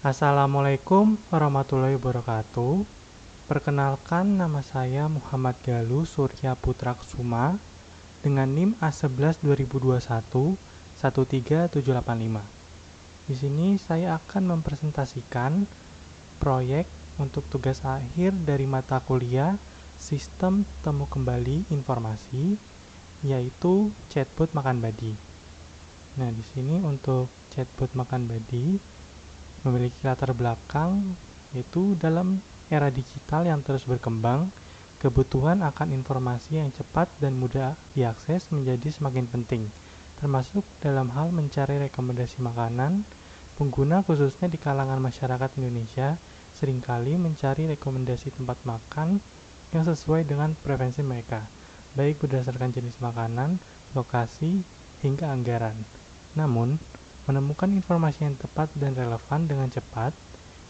Assalamualaikum warahmatullahi wabarakatuh. Perkenalkan, nama saya Muhammad Galuh Surya Putra Kusuma dengan NIM A11 2021 13785. Di sini saya akan mempresentasikan proyek untuk tugas akhir dari mata kuliah Sistem Temu Kembali Informasi, yaitu chatbot Makan Badi. Nah, di sini untuk chatbot Makan Badi memiliki latar belakang, yaitu dalam era digital yang terus berkembang, kebutuhan akan informasi yang cepat dan mudah diakses menjadi semakin penting, termasuk dalam hal mencari rekomendasi makanan. Pengguna khususnya di kalangan masyarakat Indonesia seringkali mencari rekomendasi tempat makan yang sesuai dengan preferensi mereka, baik berdasarkan jenis makanan, lokasi, hingga anggaran. Namun, menemukan informasi yang tepat dan relevan dengan cepat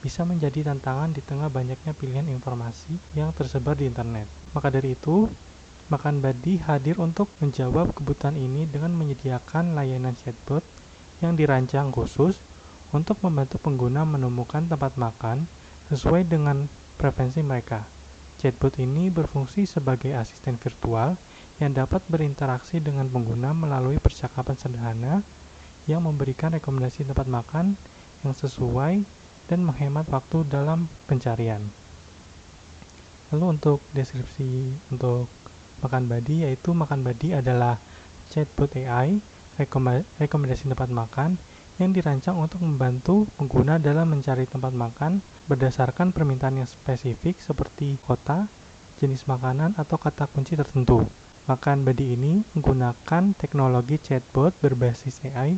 bisa menjadi tantangan di tengah banyaknya pilihan informasi yang tersebar di internet. Maka dari itu, Makan Badi hadir untuk menjawab kebutuhan ini dengan menyediakan layanan chatbot yang dirancang khusus untuk membantu pengguna menemukan tempat makan sesuai dengan preferensi mereka. Chatbot ini berfungsi sebagai asisten virtual yang dapat berinteraksi dengan pengguna melalui percakapan sederhana yang memberikan rekomendasi tempat makan yang sesuai dan menghemat waktu dalam pencarian. Lalu untuk deskripsi untuk Makan Badi, yaitu Makan Badi adalah chatbot AI rekomendasi tempat makan yang dirancang untuk membantu pengguna dalam mencari tempat makan berdasarkan permintaan yang spesifik seperti kota, jenis makanan, atau kata kunci tertentu. Makan Badi ini menggunakan teknologi chatbot berbasis AI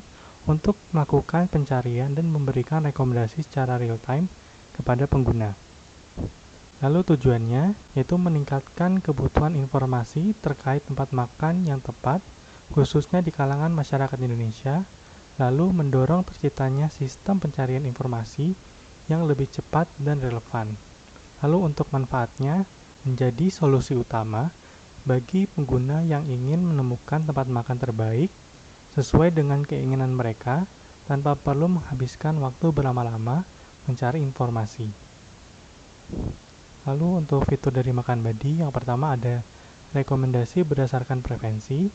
untuk melakukan pencarian dan memberikan rekomendasi secara real-time kepada pengguna. Lalu tujuannya yaitu meningkatkan kebutuhan informasi terkait tempat makan yang tepat, khususnya di kalangan masyarakat Indonesia, lalu mendorong terciptanya sistem pencarian informasi yang lebih cepat dan relevan. Lalu untuk manfaatnya, menjadi solusi utama bagi pengguna yang ingin menemukan tempat makan terbaik sesuai dengan keinginan mereka tanpa perlu menghabiskan waktu berlama-lama mencari informasi. Lalu untuk fitur dari Makan Badi, yang pertama ada rekomendasi berdasarkan preferensi.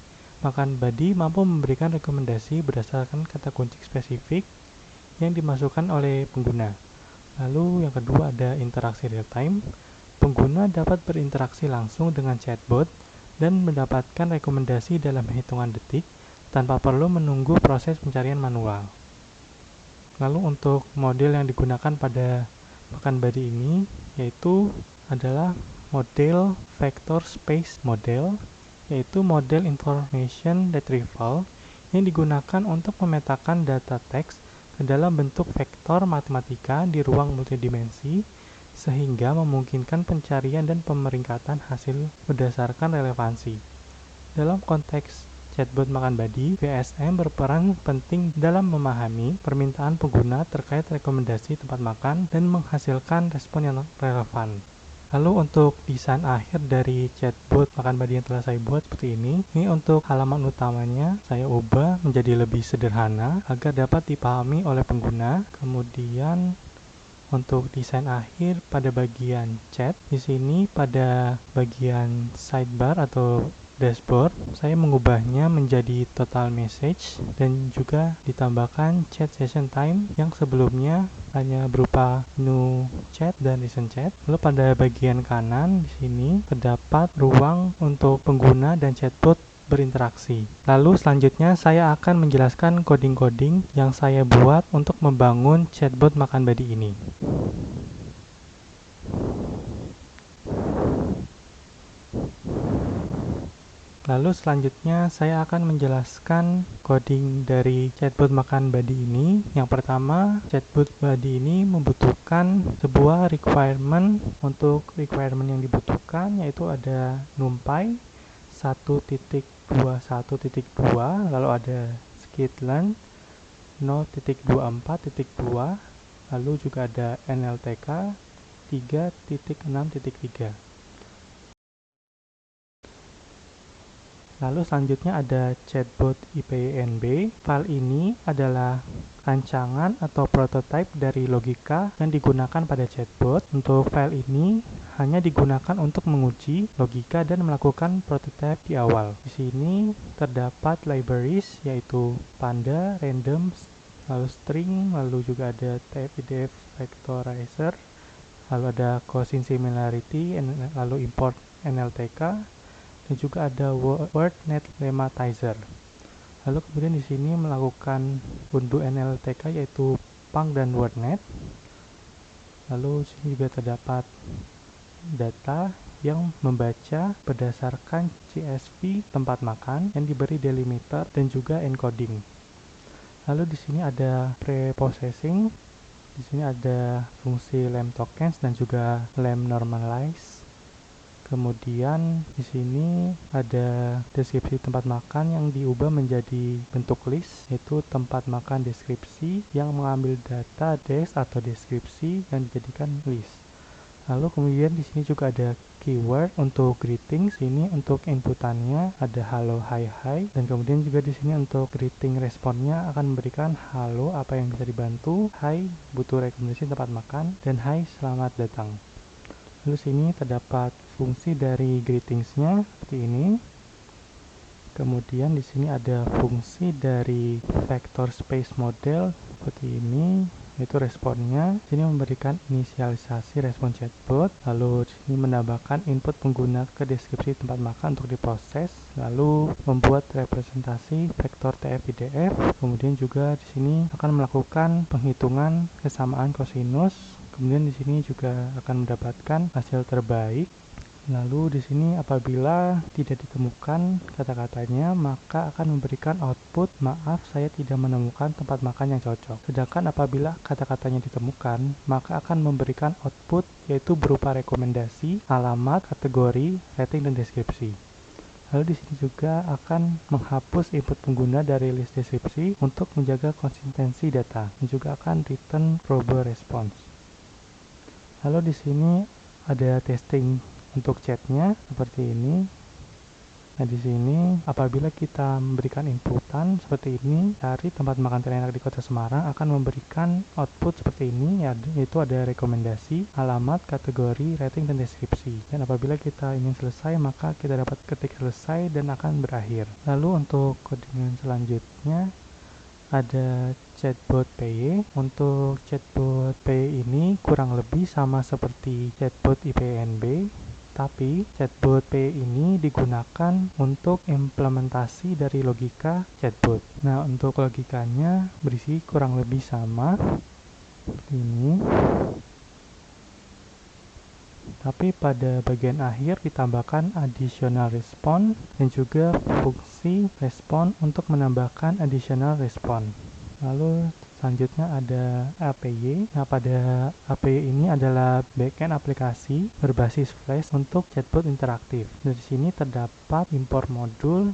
Makan Badi mampu memberikan rekomendasi berdasarkan kata kunci spesifik yang dimasukkan oleh pengguna. Lalu yang kedua ada interaksi real time. Pengguna dapat berinteraksi langsung dengan chatbot dan mendapatkan rekomendasi dalam hitungan detik tanpa perlu menunggu proses pencarian manual. Lalu untuk model yang digunakan pada Makan Badi ini yaitu adalah model vector space model, yaitu model information retrieval yang digunakan untuk memetakan data teks ke dalam bentuk vektor matematika di ruang multidimensi sehingga memungkinkan pencarian dan pemeringkatan hasil berdasarkan relevansi. Dalam konteks chatbot Makan Badi, VSM berperan penting dalam memahami permintaan pengguna terkait rekomendasi tempat makan dan menghasilkan respon yang relevan. Lalu untuk desain akhir dari chatbot Makan Badi yang telah saya buat seperti ini untuk halaman utamanya saya ubah menjadi lebih sederhana agar dapat dipahami oleh pengguna. Kemudian untuk desain akhir pada bagian chat, di sini pada bagian sidebar atau dashboard, saya mengubahnya menjadi total message dan juga ditambahkan chat session time yang sebelumnya hanya berupa new chat dan recent chat. Lalu pada bagian kanan di sini terdapat ruang untuk pengguna dan chatbot berinteraksi. Lalu selanjutnya saya akan menjelaskan coding-coding yang saya buat untuk membangun chatbot Makan Badi ini. Lalu selanjutnya saya akan menjelaskan coding dari chatbot Makan Badi ini. Yang pertama, chatbot Badi ini membutuhkan sebuah requirement. Untuk requirement yang dibutuhkan yaitu ada NumPy 1.21.2, lalu ada scikit-learn 0.24.2, lalu juga ada NLTK 3.6.3. Lalu selanjutnya ada chatbot IPNB. File ini adalah rancangan atau prototipe dari logika yang digunakan pada chatbot. Untuk file ini hanya digunakan untuk menguji logika dan melakukan prototipe di awal. Di sini terdapat libraries yaitu Panda, Random, lalu String, lalu juga ada TF-IDF Vectorizer, lalu ada Gaussian Similarity, lalu import NLTK, dan juga ada WordNet Lemmatizer. Lalu kemudian di sini melakukan unduh NLTK yaitu Pang dan WordNet. Lalu di sini juga terdapat data yang membaca berdasarkan CSV tempat makan yang diberi delimiter dan juga encoding. Lalu di sini ada preprocessing. Di sini ada fungsi lamp tokens dan juga lamp normalize. Kemudian di sini ada deskripsi tempat makan yang diubah menjadi bentuk list, yaitu tempat makan deskripsi yang mengambil data des atau deskripsi yang dijadikan list. Lalu kemudian di sini juga ada keyword untuk greetings. Ini untuk inputannya ada halo, hi, hi, dan kemudian juga di sini untuk greeting responnya akan memberikan halo, apa yang bisa dibantu, hi, butuh rekomendasi tempat makan, dan hi, selamat datang. Lalu sini terdapat fungsi dari greetingsnya seperti ini. Kemudian di sini ada fungsi dari vector space model seperti ini, yaitu responnya. Sini memberikan inisialisasi respon chatbot. Lalu sini menambahkan input pengguna ke deskripsi tempat makan untuk diproses. Lalu membuat representasi vektor TF-IDF. Kemudian juga di sini akan melakukan penghitungan kesamaan kosinus. Kemudian di sini juga akan mendapatkan hasil terbaik. Lalu di sini apabila tidak ditemukan kata-katanya, maka akan memberikan output, maaf saya tidak menemukan tempat makan yang cocok. Sedangkan apabila kata-katanya ditemukan, maka akan memberikan output yaitu berupa rekomendasi, alamat, kategori, rating, dan deskripsi. Lalu di sini juga akan menghapus input pengguna dari list deskripsi untuk menjaga konsistensi data, dan juga akan return probe response. Lalu di sini ada testing untuk chatnya seperti ini. Nah di sini apabila kita memberikan inputan seperti ini, cari tempat makan terenak di Kota Semarang, akan memberikan output seperti ini, yaitu ada rekomendasi, alamat, kategori, rating, dan deskripsi. Dan apabila kita ingin selesai, maka kita dapat ketik selesai dan akan berakhir. Lalu untuk codingan selanjutnya ada chatbot PY. Untuk chatbot PY ini kurang lebih sama seperti chatbot IPNB, tapi chatbot PY ini digunakan untuk implementasi dari logika chatbot. Nah, untuk logikanya berisi kurang lebih sama seperti ini. Tapi pada bagian akhir ditambahkan additional response dan juga fungsi respon untuk menambahkan additional response. Lalu selanjutnya ada APY. Nah, pada APY ini adalah backend aplikasi berbasis Flash untuk chatbot interaktif. Dari sini terdapat import modul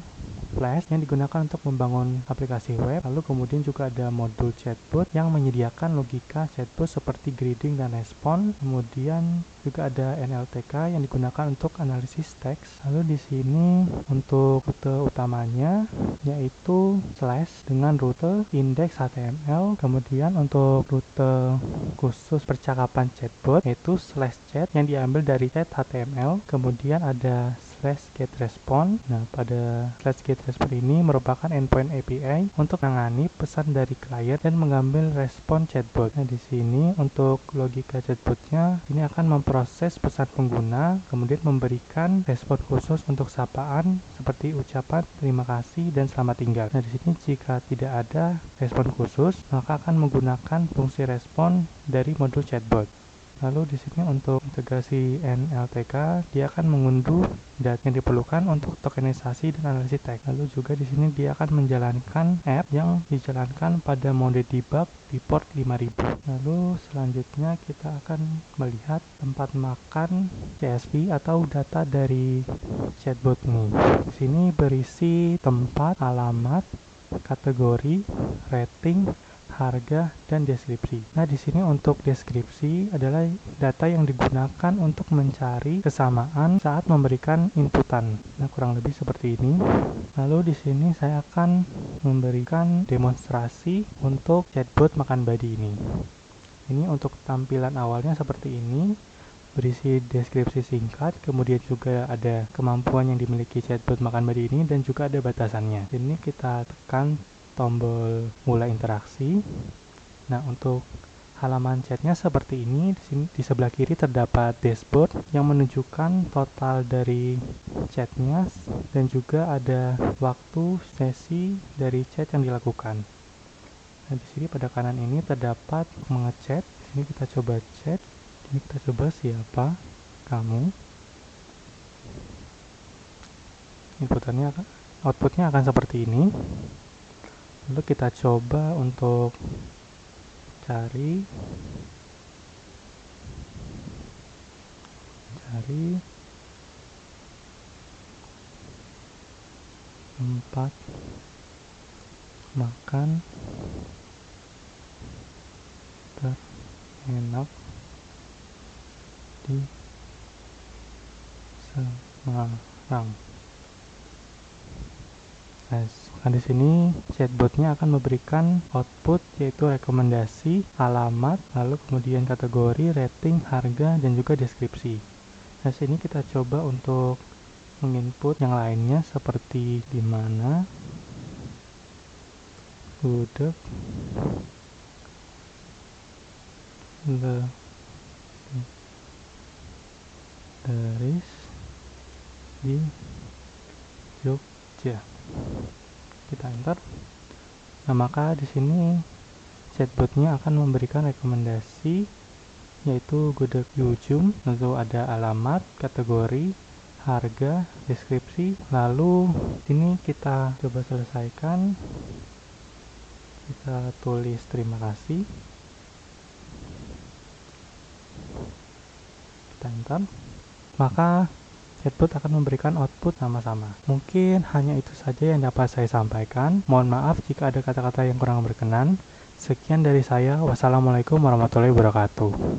Flash yang digunakan untuk membangun aplikasi web. Lalu kemudian juga ada modul chatbot yang menyediakan logika chatbot seperti greeting dan respon. Kemudian juga ada NLTK yang digunakan untuk analisis teks. Lalu di sini untuk rute utamanya yaitu slash dengan rute index HTML. Kemudian untuk rute khusus percakapan chatbot yaitu slash chat yang diambil dari chat HTML. Kemudian ada slash get response. Nah, pada slash get response ini merupakan endpoint API untuk menangani pesan dari klien dan mengambil respon chatbot. Nah, di sini untuk logika chatbotnya ini akan memproses pesan pengguna, kemudian memberikan respon khusus untuk sapaan seperti ucapan terima kasih dan selamat tinggal. Nah, di sini jika tidak ada respon khusus, maka akan menggunakan fungsi respon dari modul chatbot. Lalu di sini untuk integrasi NLTK, dia akan mengunduh data yang diperlukan untuk tokenisasi dan analisis teks. Lalu juga di sini dia akan menjalankan app yang dijalankan pada mode debug di port 5000. Lalu selanjutnya kita akan melihat tempat makan CSV atau data dari chatbot ini. Di sini berisi tempat, alamat, kategori, rating, harga, dan deskripsi. Nah, di sini untuk deskripsi adalah data yang digunakan untuk mencari kesamaan saat memberikan inputan. Nah, kurang lebih seperti ini. Lalu di sini saya akan memberikan demonstrasi untuk chatbot makan body ini. Ini untuk tampilan awalnya seperti ini, berisi deskripsi singkat, kemudian juga ada kemampuan yang dimiliki chatbot makan body ini dan juga ada batasannya. Ini kita tekan tombol mulai interaksi. Nah, untuk halaman chatnya seperti ini. Di sini di sebelah kiri terdapat dashboard yang menunjukkan total dari chatnya dan juga ada waktu sesi dari chat yang dilakukan. Nah, di sini pada kanan ini terdapat mengechat. Ini kita coba chat. Ini kita coba siapa kamu. Outputnya akan seperti ini. Lalu kita coba untuk cari tempat makan terenak di Semarang. Nah, di sini chatbotnya akan memberikan output yaitu rekomendasi, alamat, lalu kemudian kategori, rating, harga, dan juga deskripsi. Nah, sini kita coba untuk menginput yang lainnya seperti di mana, gudeg, legendaris di Jogja. Kita enter. Nah, maka di sini chatbotnya akan memberikan rekomendasi yaitu gudeg Yujum, lalu ada alamat, kategori, harga, deskripsi. Lalu ini kita coba selesaikan. Kita tulis terima kasih. Kita enter. Maka chatbot akan memberikan output sama-sama. Mungkin hanya itu saja yang dapat saya sampaikan. Mohon maaf jika ada kata-kata yang kurang berkenan. Sekian dari saya. Wassalamualaikum warahmatullahi wabarakatuh.